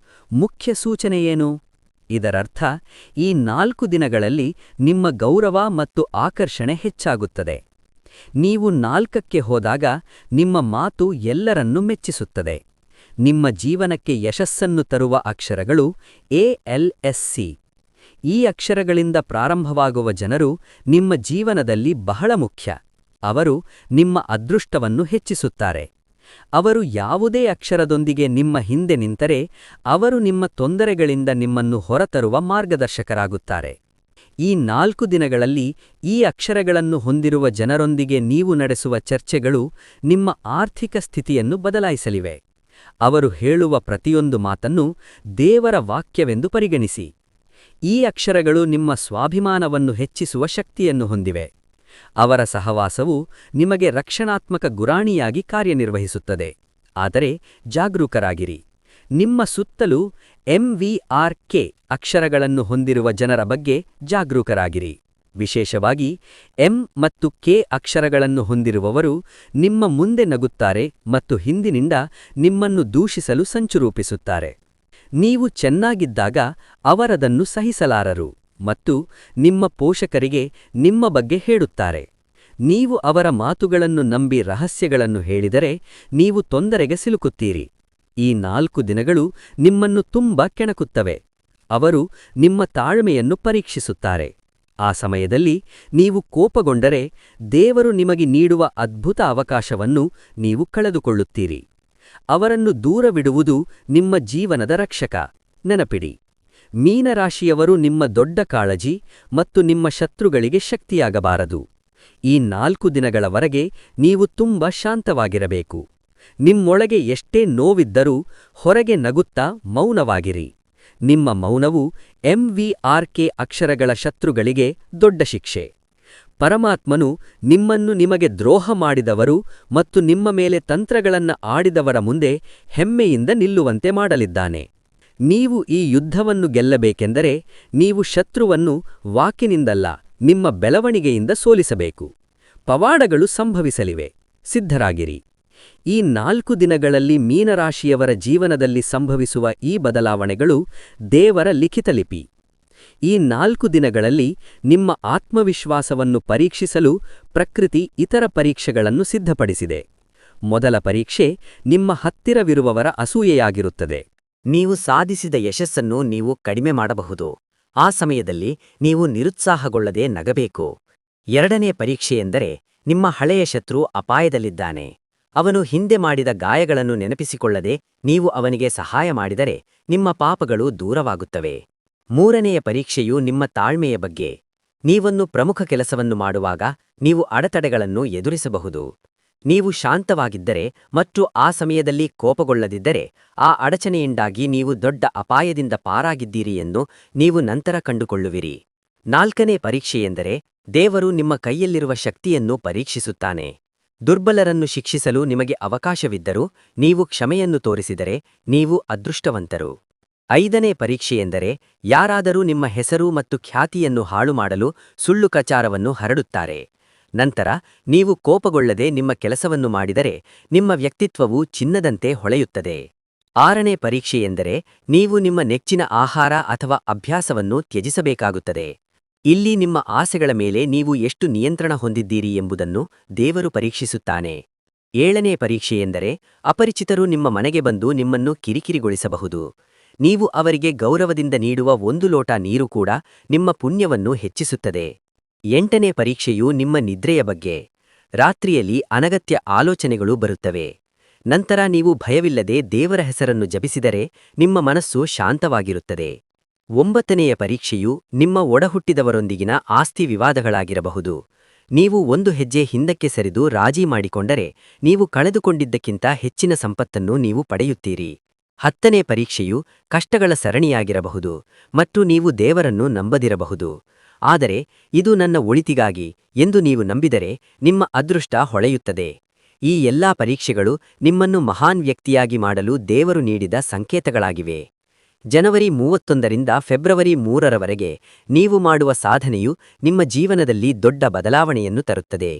Speaker 1: ಮುಖ್ಯ ಸೂಚನೆಯೇನು? ಇದರರ್ಥ ಈ 4 ದಿನಗಳಲ್ಲಿ ನಿಮ್ಮ ಗೌರವ ಮತ್ತು ಆಕರ್ಷಣೆ ಹೆಚ್ಚಾಗುತ್ತದೆ. ನೀವು 4ಕ್ಕೆ ಹೋದಾಗ ನಿಮ್ಮ ಮಾತು ಎಲ್ಲರನ್ನೂ ಮೆಚ್ಚಿಸುತ್ತದೆ. ನಿಮ್ಮ ಜೀವನಕ್ಕೆ ಯಶಸ್ಸನ್ನು ತರುವ ಅಕ್ಷರಗಳು ALSC. ಈ ಅಕ್ಷರಗಳಿಂದ ಪ್ರಾರಂಭವಾಗುವ ಜನರು ನಿಮ್ಮ ಜೀವನದಲ್ಲಿ ಬಹಳ ಮುಖ್ಯ. ಅವರು ನಿಮ್ಮ ಅದೃಷ್ಟವನ್ನು ಹೆಚ್ಚಿಸುತ್ತಾರೆ. ಅವರು ಯಾವುದೇ ಅಕ್ಷರದೊಂದಿಗೆ ನಿಮ್ಮ ಹಿಂದೆ ನಿಂತರೆ ಅವರು ನಿಮ್ಮ ತೊಂದರೆಗಳಿಂದ ನಿಮ್ಮನ್ನು ಹೊರತರುವ ಮಾರ್ಗದರ್ಶಕರಾಗುತ್ತಾರೆ. ಈ 4 ದಿನಗಳಲ್ಲಿ ಈ ಅಕ್ಷರಗಳನ್ನು ಹೊಂದಿರುವ ಜನರೊಂದಿಗೆ ನೀವು ನಡೆಸುವ ಚರ್ಚೆಗಳು ನಿಮ್ಮ ಆರ್ಥಿಕ ಸ್ಥಿತಿಯನ್ನು ಬದಲಾಯಿಸಲಿವೆ. ಅವರು ಹೇಳುವ ಪ್ರತಿಯೊಂದು ಮಾತನ್ನು ದೇವರ ವಾಕ್ಯವೆಂದು ಪರಿಗಣಿಸಿ. ಈ ಅಕ್ಷರಗಳು ನಿಮ್ಮ ಸ್ವಾಭಿಮಾನವನ್ನು ಹೆಚ್ಚಿಸುವ ಶಕ್ತಿಯನ್ನು ಹೊಂದಿವೆ. ಅವರ ಸಹವಾಸವು ನಿಮಗೆ ರಕ್ಷಣಾತ್ಮಕ ಗುರಾಣಿಯಾಗಿ ಕಾರ್ಯನಿರ್ವಹಿಸುತ್ತದೆ. ಆದರೆ ಜಾಗರೂಕರಾಗಿರಿ. ನಿಮ್ಮ ಸುತ್ತಲೂ MVRK ಅಕ್ಷರಗಳನ್ನು ಹೊಂದಿರುವ ಜನರ ಬಗ್ಗೆ ಜಾಗರೂಕರಾಗಿರಿ. ವಿಶೇಷವಾಗಿ M ಮತ್ತು K ಅಕ್ಷರಗಳನ್ನು ಹೊಂದಿರುವವರು ನಿಮ್ಮ ಮುಂದೆ ನಗುತ್ತಾರೆ ಮತ್ತು ಹಿಂದಿನಿಂದ ನಿಮ್ಮನ್ನು ದೂಷಿಸಲು ಸಂಚು ರೂಪಿಸುತ್ತಾರೆ.
Speaker 2: ನೀವು ಚೆನ್ನಾಗಿದ್ದಾಗ ಅವರದನ್ನು ಸಹಿಸಲಾರರು ಮತ್ತು ನಿಮ್ಮ ಪೋಷಕರಿಗೆ ನಿಮ್ಮ ಬಗ್ಗೆ ಹೇಳುತ್ತಾರೆ. ನೀವು ಅವರ ಮಾತುಗಳನ್ನು ನಂಬಿ ರಹಸ್ಯಗಳನ್ನು ಹೇಳಿದರೆ ನೀವು ತೊಂದರೆಗೆ ಸಿಲುಕುತ್ತೀರಿ. ಈ 4 ದಿನಗಳು ನಿಮ್ಮನ್ನು ತುಂಬಾ ಕೆಣಕುತ್ತವೆ. ಅವರು ನಿಮ್ಮ ತಾಳ್ಮೆಯನ್ನು ಪರೀಕ್ಷಿಸುತ್ತಾರೆ. ಆ ಸಮಯದಲ್ಲಿ ನೀವು ಕೋಪಗೊಂಡರೆ ದೇವರು ನಿಮಗೆ ನೀಡುವ ಅದ್ಭುತ ಅವಕಾಶವನ್ನು ನೀವು ಕಳೆದುಕೊಳ್ಳುತ್ತೀರಿ. ಅವರನ್ನು ದೂರವಿಡುವುದು ನಿಮ್ಮ ಜೀವನದ ರಕ್ಷಕ. ನೆನಪಿಡಿ, ಮೀನರಾಶಿಯವರು ನಿಮ್ಮ ದೊಡ್ಡ ಕಾಳಜಿ ಮತ್ತು ನಿಮ್ಮ ಶತ್ರುಗಳಿಗೆ ಶಕ್ತಿಯಾಗಬಾರದು. ಈ 4 ದಿನಗಳವರೆಗೆ ನೀವು ತುಂಬಾ ಶಾಂತವಾಗಿರಬೇಕು. ನಿಮ್ಮೊಳಗೆ ಎಷ್ಟೇ ನೋವಿದ್ದರೂ ಹೊರಗೆ ನಗುತ್ತಾ ಮೌನವಾಗಿರಿ. ನಿಮ್ಮ ಮೌನವು MVRK ಅಕ್ಷರಗಳ ಶತ್ರುಗಳಿಗೆ ದೊಡ್ಡ ಶಿಕ್ಷೆ. ಪರಮಾತ್ಮನು ನಿಮ್ಮನ್ನು ನಿಮಗೆ ದ್ರೋಹ ಮಾಡಿದವರು ಮತ್ತು ನಿಮ್ಮ ಮೇಲೆ ತಂತ್ರಗಳನ್ನು ಆಡಿದವರ ಮುಂದೆ ಹೆಮ್ಮೆಯಿಂದ ನಿಲ್ಲುವಂತೆ ಮಾಡಲಿದ್ದಾನೆ. ನೀವು ಈ ಯುದ್ಧವನ್ನು ಗೆಲ್ಲಬೇಕೆಂದರೆ ನೀವು ಶತ್ರುವನ್ನು ವಾಕಿನಿಂದಲ್ಲ, ನಿಮ್ಮ ಬೆಳವಣಿಗೆಯಿಂದ ಸೋಲಿಸಬೇಕು. ಪವಾಡಗಳು ಸಂಭವಿಸಲಿವೆ, ಸಿದ್ಧರಾಗಿರಿ. ಈ 4 ದಿನಗಳಲ್ಲಿ ಮೀನರಾಶಿಯವರ ಜೀವನದಲ್ಲಿ ಸಂಭವಿಸುವ ಈ ಬದಲಾವಣೆಗಳು ದೇವರ ಲಿಖಿತ ಲಿಪಿ. ಈ 4 ದಿನಗಳಲ್ಲಿ ನಿಮ್ಮ ಆತ್ಮವಿಶ್ವಾಸವನ್ನು ಪರೀಕ್ಷಿಸಲು ಪ್ರಕೃತಿ ಇತರ ಪರೀಕ್ಷೆಗಳನ್ನು ಸಿದ್ಧಪಡಿಸಿದೆ. ಮೊದಲ ಪರೀಕ್ಷೆ ನಿಮ್ಮ ಹತ್ತಿರವಿರುವವರ ಅಸೂಯೆಯಾಗಿರುತ್ತದೆ.
Speaker 1: ನೀವು ಸಾಧಿಸಿದ ಯಶಸ್ಸನ್ನು ನೀವು ಕಡಿಮೆ ಮಾಡಬಹುದು. ಆ ಸಮಯದಲ್ಲಿ ನೀವು ನಿರುತ್ಸಾಹಗೊಳ್ಳದೆ ನಗಬೇಕು. ಎರಡನೇ ಪರೀಕ್ಷೆಯೆಂದರೆ ನಿಮ್ಮ ಹಳೆಯ ಶತ್ರು ಅಪಾಯದಲ್ಲಿದ್ದಾನೆ. ಅವನು ಹಿಂದೆ ಮಾಡಿದ ಗಾಯಗಳನ್ನು ನೆನಪಿಸಿಕೊಳ್ಳದೆ ನೀವು ಅವನಿಗೆ ಸಹಾಯ ಮಾಡಿದರೆ ನಿಮ್ಮ ಪಾಪಗಳು ದೂರವಾಗುತ್ತವೆ. ಮೂರನೆಯ ಪರೀಕ್ಷೆಯು ನಿಮ್ಮ ತಾಳ್ಮೆಯ ಬಗ್ಗೆ. ನೀವೊಂದು ಪ್ರಮುಖ ಕೆಲಸವನ್ನು ಮಾಡುವಾಗ ನೀವು ಅಡೆತಡೆಗಳನ್ನು ಎದುರಿಸಬಹುದು. ನೀವು ಶಾಂತವಾಗಿದ್ದರೆ ಮತ್ತು ಆ ಸಮಯದಲ್ಲಿ ಕೋಪಗೊಳ್ಳದಿದ್ದರೆ ಆ ಅಡಚಣೆಯಿಂದಾಗಿ ನೀವು ದೊಡ್ಡ ಅಪಾಯದಿಂದ ಪಾರಾಗಿದ್ದೀರಿ ಎಂದು ನೀವು ನಂತರ ಕಂಡುಕೊಳ್ಳುವಿರಿ. ನಾಲ್ಕನೇ ಪರೀಕ್ಷೆಯೆಂದರೆ ದೇವರು ನಿಮ್ಮ ಕೈಯಲ್ಲಿರುವ ಶಕ್ತಿಯನ್ನು ಪರೀಕ್ಷಿಸುತ್ತಾನೆ. ದುರ್ಬಲರನ್ನು ಶಿಕ್ಷಿಸಲು ನಿಮಗೆ ಅವಕಾಶವಿದ್ದರೂ ನೀವು ಕ್ಷಮೆಯನ್ನು ತೋರಿಸಿದರೆ ನೀವು ಅದೃಷ್ಟವಂತರು. ಐದನೇ ಪರೀಕ್ಷೆಯೆಂದರೆ ಯಾರಾದರೂ ನಿಮ್ಮ ಹೆಸರು ಮತ್ತು ಖ್ಯಾತಿಯನ್ನು ಹಾಳುಮಾಡಲು ಸುಳ್ಳು ಪ್ರಚಾರವನ್ನು ಹರಡುತ್ತಾರೆ. ನಂತರ ನೀವು ಕೋಪಗೊಳ್ಳದೆ ನಿಮ್ಮ ಕೆಲಸವನ್ನು ಮಾಡಿದರೆ ನಿಮ್ಮ ವ್ಯಕ್ತಿತ್ವವು ಚಿನ್ನದಂತೆ ಹೊಳೆಯುತ್ತದೆ. ಆರನೇ ಪರೀಕ್ಷೆಯೆಂದರೆ ನೀವು ನಿಮ್ಮ ನೆಚ್ಚಿನ ಆಹಾರ ಅಥವಾ ಅಭ್ಯಾಸವನ್ನು ತ್ಯಜಿಸಬೇಕಾಗುತ್ತದೆ. ಇಲ್ಲಿ ನಿಮ್ಮ ಆಸೆಗಳ ಮೇಲೆ ನೀವು ಎಷ್ಟು ನಿಯಂತ್ರಣ ಹೊಂದಿದ್ದೀರಿ ಎಂಬುದನ್ನು ದೇವರು ಪರೀಕ್ಷಿಸುತ್ತಾನೆ. ಏಳನೇ ಪರೀಕ್ಷೆಯೆಂದರೆ ಅಪರಿಚಿತರು ನಿಮ್ಮ ಮನೆಗೆ ಬಂದು ನಿಮ್ಮನ್ನು ಕಿರಿಕಿರಿಗೊಳಿಸಬಹುದು. ನೀವು ಅವರಿಗೆ ಗೌರವದಿಂದ ನೀಡುವ 1 ಲೋಟ ನೀರು ಕೂಡ ನಿಮ್ಮ ಪುಣ್ಯವನ್ನು ಹೆಚ್ಚಿಸುತ್ತದೆ. ಎಂಟನೇ ಪರೀಕ್ಷೆಯು ನಿಮ್ಮ ನಿದ್ರೆಯ ಬಗ್ಗೆ. ರಾತ್ರಿಯಲ್ಲಿ ಅನಗತ್ಯ ಆಲೋಚನೆಗಳು ಬರುತ್ತವೆ. ನಂತರ ನೀವು ಭಯವಿಲ್ಲದೆ ದೇವರ ಹೆಸರನ್ನು ಜಪಿಸಿದರೆ ನಿಮ್ಮ ಮನಸ್ಸು ಶಾಂತವಾಗಿರುತ್ತದೆ. 9ನೆಯ ಪರೀಕ್ಷೆಯು ನಿಮ್ಮ ಒಡಹುಟ್ಟಿದವರೊಂದಿಗಿನ ಆಸ್ತಿ ವಿವಾದಗಳಾಗಿರಬಹುದು. ನೀವು 1 ಹೆಜ್ಜೆ ಹಿಂದಕ್ಕೆ ಸರಿದು ರಾಜಿ ಮಾಡಿಕೊಂಡರೆ ನೀವು ಕಳೆದುಕೊಂಡಿದ್ದಕ್ಕಿಂತ ಹೆಚ್ಚಿನ ಸಂಪತ್ತನ್ನು ನೀವು ಪಡೆಯುತ್ತೀರಿ. 10ನೇ ಪರೀಕ್ಷೆಯು ಕಷ್ಟಗಳ ಸರಣಿಯಾಗಿರಬಹುದು ಮತ್ತು ನೀವು ದೇವರನ್ನು ನಂಬದಿರಬಹುದು. ಆದರೆ ಇದು ನನ್ನ ಒಳಿತಿಗಾಗಿ ಎಂದು ನೀವು ನಂಬಿದರೆ ನಿಮ್ಮ ಅದೃಷ್ಟ ಹೊಳೆಯುತ್ತದೆ. ಈ ಎಲ್ಲಾ ಪರೀಕ್ಷೆಗಳು ನಿಮ್ಮನ್ನು ಮಹಾನ್ ವ್ಯಕ್ತಿಯಾಗಿ ಮಾಡಲು ದೇವರು ನೀಡಿದ ಸಂಕೇತಗಳಾಗಿವೆ. ಜನವರಿ 31ರಿಂದ ಫೆಬ್ರವರಿ 3ರವರೆಗೆ ನೀವು ಮಾಡುವ ಸಾಧನೆಯು ನಿಮ್ಮ ಜೀವನದಲ್ಲಿ ದೊಡ್ಡ ಬದಲಾವಣೆಯನ್ನು ತರುತ್ತದೆ.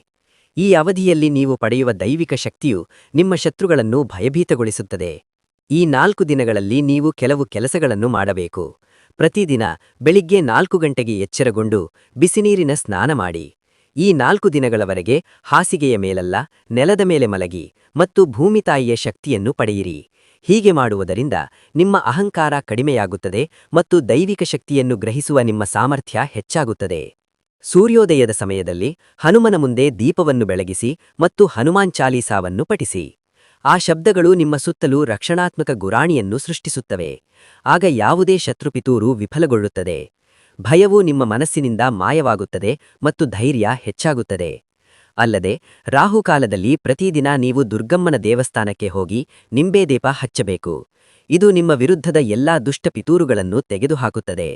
Speaker 1: ಈ ಅವಧಿಯಲ್ಲಿ ನೀವು ಪಡೆಯುವ ದೈವಿಕ ಶಕ್ತಿಯು ನಿಮ್ಮ ಶತ್ರುಗಳನ್ನು ಭಯಭೀತಗೊಳಿಸುತ್ತದೆ. ಈ 4 ದಿನಗಳಲ್ಲಿ ನೀವು ಕೆಲವು ಕೆಲಸಗಳನ್ನು ಮಾಡಬೇಕು. ಪ್ರತಿದಿನ ಬೆಳಿಗ್ಗೆ 4 ಗಂಟೆಗೆ ಎಚ್ಚರಗೊಂಡು ಬಿಸಿನೀರಿನ ಸ್ನಾನ ಮಾಡಿ. ಈ 4 ದಿನಗಳವರೆಗೆ ಹಾಸಿಗೆಯ ಮೇಲಲ್ಲ, ನೆಲದ ಮೇಲೆ ಮಲಗಿ ಮತ್ತು ಭೂಮಿತಾಯಿಯ ಶಕ್ತಿಯನ್ನು ಪಡೆಯಿರಿ. ಹೀಗೆ ಮಾಡುವುದರಿಂದ ನಿಮ್ಮ ಅಹಂಕಾರ ಕಡಿಮೆಯಾಗುತ್ತದೆ ಮತ್ತು ದೈವಿಕ ಶಕ್ತಿಯನ್ನು ಗ್ರಹಿಸುವ ನಿಮ್ಮ ಸಾಮರ್ಥ್ಯ ಹೆಚ್ಚಾಗುತ್ತದೆ. ಸೂರ್ಯೋದಯದ ಸಮಯದಲ್ಲಿ ಹನುಮನ ಮುಂದೆ ದೀಪವನ್ನು ಬೆಳಗಿಸಿ ಮತ್ತು ಹನುಮಾನ್ ಚಾಲೀಸಾವನ್ನು ಪಠಿಸಿ. ಆ ಶಬ್ದಗಳು ನಿಮ್ಮ ಸುತ್ತಲೂ ರಕ್ಷಣಾತ್ಮಕ ಗುರಾಣಿಯನ್ನು ಸೃಷ್ಟಿಸುತ್ತವೆ. ಆಗ ಯಾವುದೇ ಶತ್ರುಪಿತೂರು ವಿಫಲಗೊಳ್ಳುತ್ತದೆ. ಭಯವು ನಿಮ್ಮ ಮನಸ್ಸಿನಿಂದ ಮಾಯವಾಗುತ್ತದೆ ಮತ್ತು ಧೈರ್ಯ ಹೆಚ್ಚಾಗುತ್ತದೆ. ಅಲ್ಲದೆ ರಾಹುಕಾಲದಲ್ಲಿ ಪ್ರತಿದಿನ ನೀವು ದುರ್ಗಮ್ಮನ ದೇವಸ್ಥಾನಕ್ಕೆ ಹೋಗಿ ನಿಂಬೆದೀಪ ಹಚ್ಚಬೇಕು. ಇದು ನಿಮ್ಮ ವಿರುದ್ಧದ ಎಲ್ಲಾ ದುಷ್ಟ ಪಿತೂರುಗಳನ್ನು ತೆಗೆದುಹಾಕುತ್ತದೆ.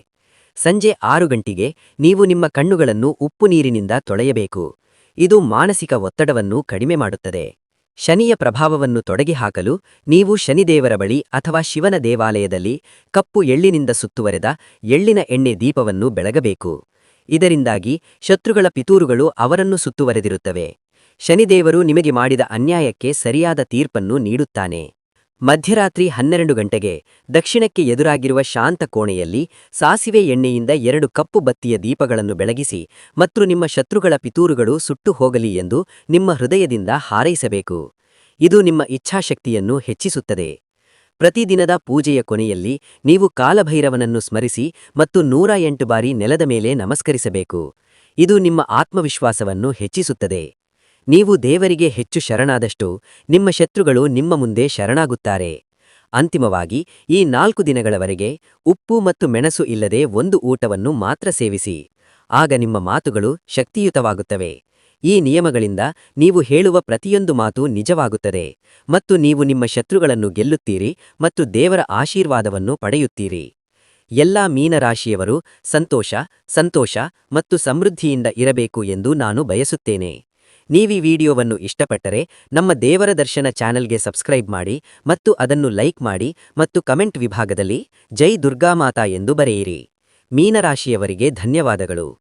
Speaker 1: ಸಂಜೆ 6 ಗಂಟೆಗೆ ನೀವು ನಿಮ್ಮ ಕಣ್ಣುಗಳನ್ನು ಉಪ್ಪು ನೀರಿನಿಂದ ತೊಳೆಯಬೇಕು. ಇದು ಮಾನಸಿಕ ಒತ್ತಡವನ್ನು ಕಡಿಮೆ ಮಾಡುತ್ತದೆ. ಶನಿಯ ಪ್ರಭಾವವನ್ನು ತೊಡೆದುಹಾಕಲು ನೀವು ಶನಿದೇವರ ಬಳಿ ಅಥವಾ ಶಿವನ ದೇವಾಲಯದಲ್ಲಿ ಕಪ್ಪು ಎಳ್ಳಿನಿಂದ ಸುತ್ತುವರೆದ ಎಳ್ಳಿನ ಎಣ್ಣೆ ದೀಪವನ್ನು ಬೆಳಗಬೇಕು. ಇದರಿಂದಾಗಿ ಶತ್ರುಗಳ ಪಿತೂರುಗಳು ಅವರನ್ನು ಸುತ್ತುವರೆದಿರುತ್ತವೆ. ಶನಿದೇವರು ನಿಮಗೆ ಮಾಡಿದ ಅನ್ಯಾಯಕ್ಕೆ ಸರಿಯಾದ ತೀರ್ಪನ್ನು ನೀಡುತ್ತಾನೆ.
Speaker 2: ಮಧ್ಯರಾತ್ರಿ 12 ಗಂಟೆಗೆ ದಕ್ಷಿಣಕ್ಕೆ ಎದುರಾಗಿರುವ ಶಾಂತ ಕೋಣೆಯಲ್ಲಿ ಸಾಸಿವೆ ಎಣ್ಣೆಯಿಂದ 2 ಕಪ್ಪು ಬತ್ತಿಯ ದೀಪಗಳನ್ನು ಬೆಳಗಿಸಿ ಮತ್ತು ನಿಮ್ಮ ಶತ್ರುಗಳ ಪಿತೂರುಗಳು ಸುಟ್ಟು ಹೋಗಲಿ ಎಂದು ನಿಮ್ಮ ಹೃದಯದಿಂದ ಹಾರೈಸಬೇಕು. ಇದು ನಿಮ್ಮ ಇಚ್ಛಾಶಕ್ತಿಯನ್ನು ಹೆಚ್ಚಿಸುತ್ತದೆ. ಪ್ರತಿದಿನದ ಪೂಜೆಯ ಕೊನೆಯಲ್ಲಿ ನೀವು ಕಾಲಭೈರವನನ್ನು ಸ್ಮರಿಸಿ ಮತ್ತು 108 ಬಾರಿ ನೆಲದ ಮೇಲೆ ನಮಸ್ಕರಿಸಬೇಕು. ಇದು ನಿಮ್ಮ ಆತ್ಮವಿಶ್ವಾಸವನ್ನು ಹೆಚ್ಚಿಸುತ್ತದೆ. ನೀವು ದೇವರಿಗೆ ಹೆಚ್ಚು ಶರಣಾದಷ್ಟು ನಿಮ್ಮ ಶತ್ರುಗಳು ನಿಮ್ಮ ಮುಂದೆ ಶರಣಾಗುತ್ತಾರೆ. ಅಂತಿಮವಾಗಿ ಈ 4 ದಿನಗಳವರೆಗೆ ಉಪ್ಪು ಮತ್ತು ಮೆಣಸು ಇಲ್ಲದೆ ಒಂದು ಊಟವನ್ನು ಮಾತ್ರ ಸೇವಿಸಿ. ಆಗ ನಿಮ್ಮ ಮಾತುಗಳು ಶಕ್ತಿಯುತವಾಗುತ್ತವೆ. ಈ ನಿಯಮಗಳಿಂದ ನೀವು ಹೇಳುವ ಪ್ರತಿಯೊಂದು ಮಾತು ನಿಜವಾಗುತ್ತದೆ ಮತ್ತು ನೀವು ನಿಮ್ಮ ಶತ್ರುಗಳನ್ನು ಗೆಲ್ಲುತ್ತೀರಿ ಮತ್ತು ದೇವರ ಆಶೀರ್ವಾದವನ್ನು ಪಡೆಯುತ್ತೀರಿ. ಎಲ್ಲಾ ಮೀನರಾಶಿಯವರು ಸಂತೋಷ ಮತ್ತು ಸಮೃದ್ಧಿಯಿಂದ ಇರಬೇಕು ಎಂದು ನಾನು ಬಯಸುತ್ತೇನೆ. ನೀವೀ ವಿಡಿಯೋವನ್ನು ಇಷ್ಟಪಟ್ಟರೆ ನಮ್ಮ ದೇವರ ದರ್ಶನ ಚಾನೆಲ್ಗೆ ಸಬ್ಸ್ಕ್ರೈಬ್ ಮಾಡಿ ಮತ್ತು ಅದನ್ನು ಲೈಕ್ ಮಾಡಿ ಮತ್ತು ಕಮೆಂಟ್ ವಿಭಾಗದಲ್ಲಿ ಜೈ ದುರ್ಗಾಮಾತಾ ಎಂದು ಬರೆಯಿರಿ. ಮೀನರಾಶಿಯವರಿಗೆ ಧನ್ಯವಾದಗಳು.